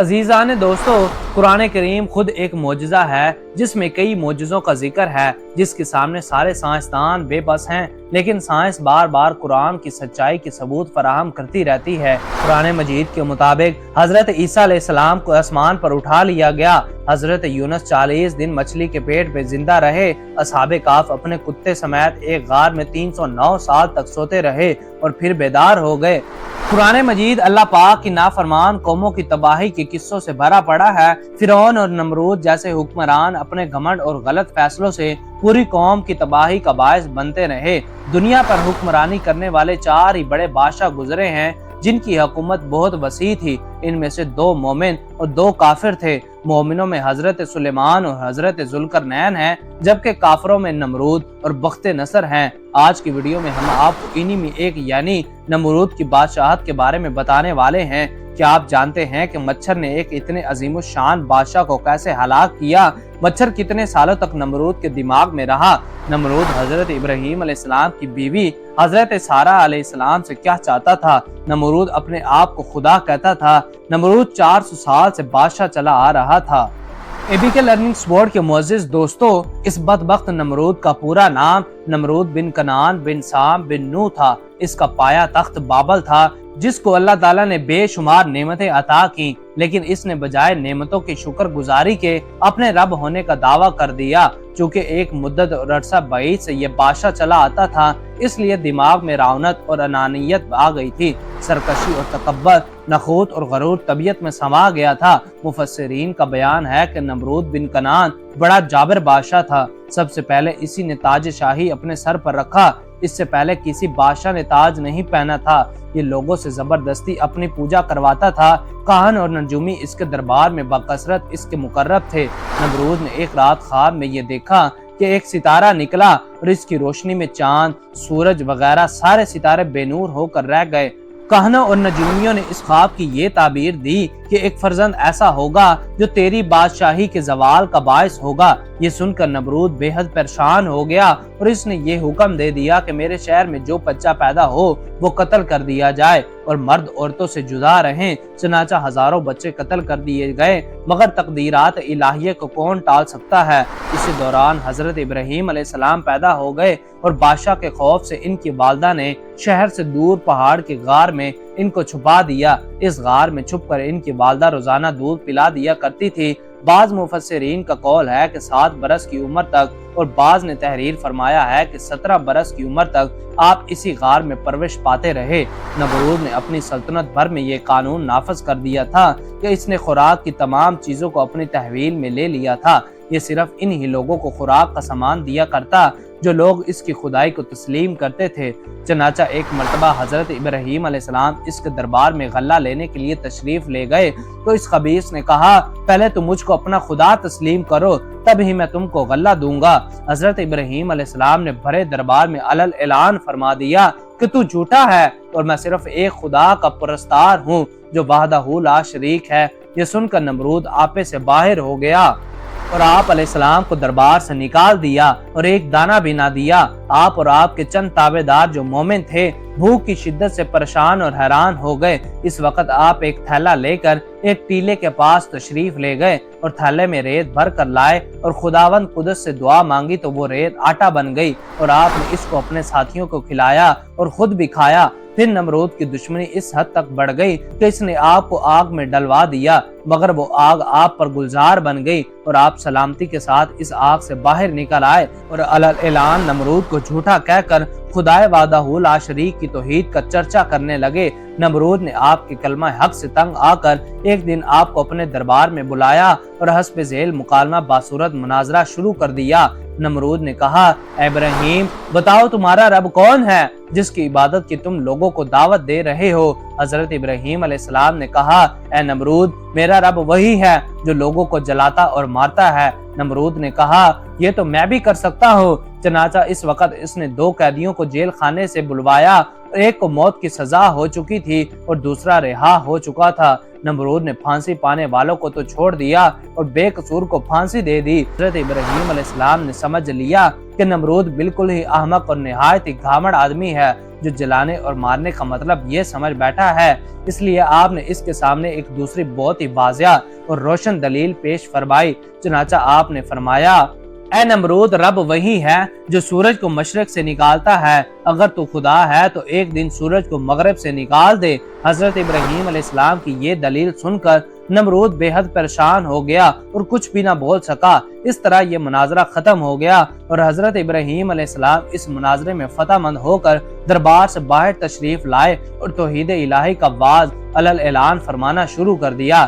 अजीज़ान दोस्तों, कुरान करीम खुद एक मोजज़ा है जिसमें कई मोजज़ों का जिक्र है, जिसके सामने सारे साइंसदान बेबस हैं। लेकिन साइंस बार बार कुरान की सच्चाई की सबूत फराहम करती रहती है। कुरान मजीद के मुताबिक हजरत ईसा अलैहिस्सलाम को आसमान पर उठा लिया गया। हजरत यूनुस 40 दिन मछली के पेट में जिंदा रहे। असहाबे काफ अपने कुत्ते समेत एक गार में 309 साल तक सोते रहे और फिर बेदार हो गए। कुरान मजीद अल्लाह पाक की नाफरमान कौमों की तबाही के किस्सों से भरा पड़ा है। फिरौन और नमरूद जैसे हुक्मरान अपने घमंड और गलत फैसलों से पूरी कौम की तबाही का बायस बनते रहे। दुनिया पर हुक्मरानी करने वाले 4 ही बड़े बादशाह गुजरे हैं जिनकी हुकूमत बहुत वसी थी। इनमें से 2 मोमिन और 2 काफिर थे। मोमिनों में हजरत सुलेमान और हजरत जुल्करनैन हैं, जबकि काफिरों में नमरूद और बख्ते नसर हैं। आज की वीडियो में हम आपको इन्हीं में एक यानी नमरूद की बादशाहत के बारे में बताने वाले हैं। क्या आप जानते हैं कि मच्छर ने एक इतने अजीमुशान बादशाह को कैसे हलाक किया? मच्छर कितने सालों तक नमरूद के दिमाग में रहा? नमरूद हजरत इब्राहीम अलैहिस्सलाम की बीवी हजरत सारा अलैहिस्सलाम से क्या चाहता था? नमरूद अपने आप को खुदा कहता था। नमरूद 400 साल से बादशाह चला आ रहा था। एबीके लर्निंग स्पॉट के मुअज़्ज़िज़ दोस्तों, इस बदबख्त नमरूद का पूरा नाम नमरूद बिन कनान बिन साम बिन नूह था। इसका पाया तख्त बाबल था, जिसको अल्लाह ताला ने बेशुमार नेमतें अता की, लेकिन इसने बजाय नेमतों की शुक्रगुजारी के अपने रब होने का दावा कर दिया। चूँकि एक मुद्दत और अरसा बईद से ये बादशाह चला आता था, इसलिए दिमाग में रावनत और अनानियत आ गई थी। सरकशी और तकब्बर, नखूत और गरूर तबीयत में समा गया था। मुफस्सिरीन का बयान है कि नमरूद बिन कनान बड़ा जाबिर बादशाह था। सबसे पहले इसी ने ताज शाही अपने सर पर रखा। इससे पहले किसी बादशाह ने ताज नहीं पहना था। ये लोगों से जबरदस्ती अपनी पूजा करवाता था। काहन और नजूमी इसके दरबार में बकसरत इसके मुकर्रब थे। नमरूद ने एक रात ख्वाब में ये देखा कि एक सितारा निकला और इसकी रोशनी में चांद, सूरज वगैरह सारे सितारे बेनूर होकर रह गए। कहनों और नजूमियों ने इस ख्वाब की ये ताबीर दी कि एक फर्जंद ऐसा होगा जो तेरी बादशाही के जवाल का बायस होगा। ये सुनकर नमरूद बेहद परेशान हो गया और इसने ये हुक्म दे दिया कि मेरे शहर में जो बच्चा पैदा हो वो कत्ल कर दिया जाए और मर्द औरतों से जुदा रहें। चनाचा हजारों बच्चे कत्ल कर दिए गए, मगर तकदीरात इलाहिया को कौन टाल सकता है। इसी दौरान हजरत इब्राहीम अलैहिस्सलाम पैदा हो गए और बादशाह के खौफ से इनकी वालदा ने शहर से दूर पहाड़ के गार में इनको छुपा दिया। इस गार में छुपकर इनकी वालदा रोजाना दूध पिला दिया करती थी। बाज मुफस्सिरीन का कौल है कि 7 बरस की उम्र तक और बाज ने तहरीर फरमाया है कि 17 बरस की उम्र तक आप इसी गार में परवरिश पाते रहे। नमरूद ने अपनी सल्तनत भर में ये कानून नाफज कर दिया था कि इसने खुराक की तमाम चीजों को अपनी तहवील में ले लिया था। ये सिर्फ इन ही लोगों को खुराक का सामान दिया करता जो लोग इसकी खुदाई को तस्लीम करते थे। चनाचा एक मर्तबा हजरत इब्राहीम अलैहिस्सलाम इसके दरबार में गल्ला लेने के लिए तशरीफ ले गए तो इस खबीस ने कहा, पहले तुम मुझको अपना खुदा तस्लीम करो, तब ही मैं तुमको गल्ला दूंगा। हजरत इब्राहीम अलैहिस्सलाम ने भरे दरबार में अलल ऐलान फरमा दिया कि तू झूठा है और मैं सिर्फ एक खुदा का परस्तार हूँ जो वाहदहू ला शरीक है। ये सुनकर नमरूद आपे से बाहर हो गया और आप अलैहिस्सलाम को दरबार से निकाल दिया और एक दाना भी ना दिया। आप और आपके चंद ताबेदार जो मोमिन थे भूख की शिद्दत से परेशान और हैरान हो गए। इस वक्त आप एक थैला लेकर एक टीले के पास तशरीफ ले गए और थैले में रेत भर कर लाए और खुदावंद कुदस से दुआ मांगी तो वो रेत आटा बन गई और आपने इसको अपने साथियों को खिलाया और खुद भी खाया। फिर नमरूद की दुश्मनी इस हद तक बढ़ गई कि इसने आग को आग में डलवा दिया, मगर वो आग आप पर गुलजार बन गई और आप सलामती के साथ इस आग से बाहर निकल आए और अलल ऐलान नमरूद को झूठा कहकर खुदाए वाहदहू ला शरीक की तौहीद का चर्चा करने लगे। नमरूद ने आपके कलमा हक से तंग आकर एक दिन आपको अपने दरबार में बुलाया और हस्ब झेल मुकालमा बासूरत मुनाजरा शुरू कर दिया। नमरूद ने कहा, इब्राहीम बताओ तुम्हारा रब कौन है जिसकी इबादत की तुम लोगों को दावत दे रहे हो? हजरत इब्राहीम अलैहिस्सलाम ने कहा, ए नमरूद मेरा रब वही है जो लोगों को जलाता और मारता है। नमरूद ने कहा, ये तो मैं भी कर सकता हूँ। चनाचा इस वक्त इसने 2 कैदियों को जेल खाने से बुलवाया। एक को मौत की सजा हो चुकी थी और दूसरा रिहा हो चुका था। नमरूद ने फांसी पाने वालों को तो छोड़ दिया और बेकसूर को फांसी दे दी। हजरत इब्राहीम अलैहिस्सलाम ने समझ लिया कि کہ نمرود بالکل ہی احمق اور نہایت ہی گھامڑ آدمی ہے جو جلانے اور مارنے کا مطلب یہ سمجھ بیٹھا ہے۔ اس لیے آپ نے اس کے سامنے ایک دوسری بہت ہی واضح اور روشن دلیل پیش فرمائی۔ چنانچہ آپ نے فرمایا، اے نمرود، رب وہی ہے جو سورج کو مشرق سے نکالتا ہے، اگر تو خدا ہے تو ایک دن سورج کو مغرب سے نکال دے۔ حضرت ابراہیم علیہ السلام کی یہ دلیل سن کر نمرود بے حد پریشان ہو گیا اور کچھ بھی نہ بول سکا۔ اس طرح یہ مناظرہ ختم ہو گیا اور حضرت ابراہیم علیہ السلام اس مناظرے میں فتح مند ہو کر دربار سے باہر تشریف لائے اور توحید الہی کا واز علل اعلان فرمانا شروع کر دیا۔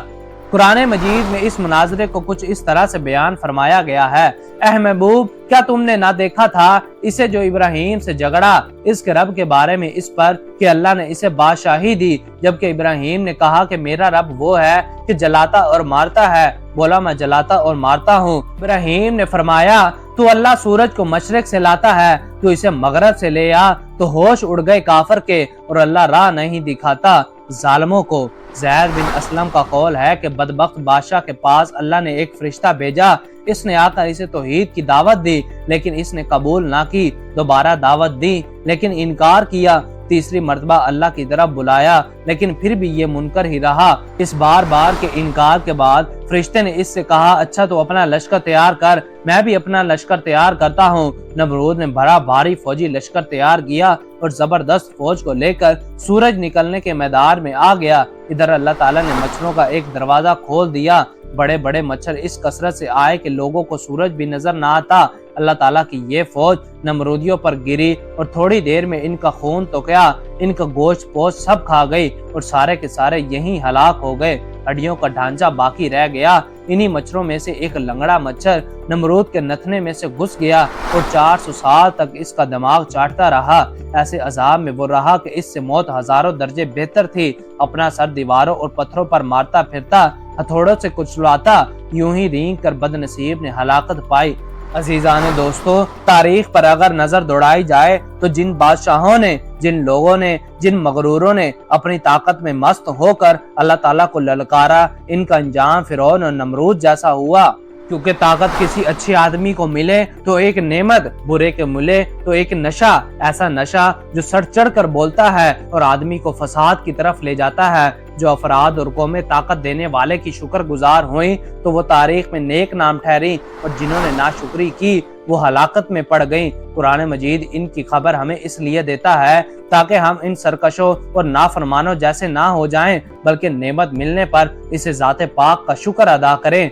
قرآن مجید میں اس مناظرے کو کچھ اس طرح سے بیان فرمایا گیا ہے، اے محبوب، کیا تم نے نہ دیکھا تھا اسے جو ابراہیم سے جھگڑا اس کے رب کے بارے میں اس پر کہ اللہ نے اسے بادشاہی دی، جبکہ ابراہیم نے کہا کہ میرا رب وہ ہے کہ جلاتا اور مارتا ہے، بولا میں جلاتا اور مارتا ہوں۔ ابراہیم نے فرمایا، تو اللہ سورج کو مشرق سے لاتا ہے، تو اسے مغرب سے لے آ، تو ہوش اڑ گئے کافر کے اور اللہ راہ نہیں دکھاتا ظالموں کو۔ زید بن اسلم کا قول ہے کہ بدبخت بادشاہ کے پاس اللہ نے ایک فرشتہ بھیجا، اس نے آ کر اسے توحید کی دعوت دی لیکن اس نے قبول نہ کی، دوبارہ دعوت دی لیکن انکار کیا، تیسری مرتبہ اللہ کی طرف بلایا لیکن پھر بھی یہ منکر ہی رہا۔ اس بار بار کے انکار کے بعد فرشتے نے اس سے کہا، اچھا تو اپنا لشکر تیار کر، میں بھی اپنا لشکر تیار کرتا ہوں۔ نمرود نے بڑا بھاری فوجی لشکر تیار کیا اور زبردست فوج کو لے کر سورج نکلنے کے میدان میں آ گیا۔ ادھر اللہ تعالیٰ نے مچھروں کا ایک دروازہ کھول دیا، بڑے بڑے مچھر اس کثرت سے آئے کہ لوگوں کو سورج بھی نظر نہ آتا۔ اللہ تعالیٰ کی یہ فوج نمرودیوں پر گری اور تھوڑی دیر میں ان کا خون تو کیا، ان کا گوشت پوش سب کھا گئی اور سارے کے سارے یہیں ہلاک ہو گئے، ہڈیوں کا ڈھانچہ باقی رہ گیا۔ انہی مچھروں میں سے ایک لنگڑا مچھر نمرود کے نتنے میں سے گھس گیا اور 400 سال تک اس کا دماغ چاٹتا رہا۔ ایسے عذاب میں وہ رہا کہ اس سے موت ہزاروں درجے بہتر تھی۔ اپنا سر دیواروں اور پتھروں پر مارتا پھرتا، ہتھوڑوں سے کچلاتا، یوں ہی رینگ کر بد نصیب نے ہلاکت پائی۔ عزیزان دوستو، تاریخ پر اگر نظر دوڑائی جائے تو جن بادشاہوں نے، جن لوگوں نے، جن مغروروں نے اپنی طاقت میں مست ہو کر اللہ تعالیٰ کو للکارا، ان کا انجام فرعون اور نمرود جیسا ہوا۔ کیونکہ طاقت کسی اچھے آدمی کو ملے تو ایک نعمت، برے کے ملے تو ایک نشہ، ایسا نشہ جو سر چڑھ کر بولتا ہے اور آدمی کو فساد کی طرف لے جاتا ہے۔ جو افراد اور قومیں طاقت دینے والے کی شکر گزار ہوئیں تو وہ تاریخ میں نیک نام ٹھہری، اور جنہوں نے ناشکری کی وہ ہلاکت میں پڑ گئیں۔ قرآن مجید ان کی خبر ہمیں اس لیے دیتا ہے تاکہ ہم ان سرکشوں اور نافرمانوں جیسے نہ ہو جائیں، بلکہ نعمت ملنے پر اسے ذات پاک کا شکر ادا کریں۔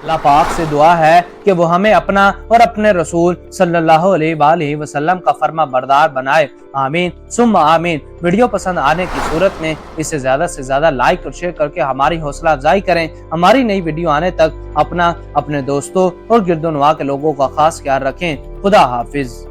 اللہ پاک سے دعا ہے کہ وہ ہمیں اپنا اور اپنے رسول صلی اللہ علیہ وآلہ وسلم کا فرما بردار بنائے، آمین ثم آمین۔ ویڈیو پسند آنے کی صورت میں اسے زیادہ سے زیادہ لائک اور شیئر کر کے ہماری حوصلہ افزائی کریں۔ ہماری نئی ویڈیو آنے تک اپنا، اپنے دوستوں اور گرد و نواح کے لوگوں کا خاص خیال رکھیں۔ خدا حافظ۔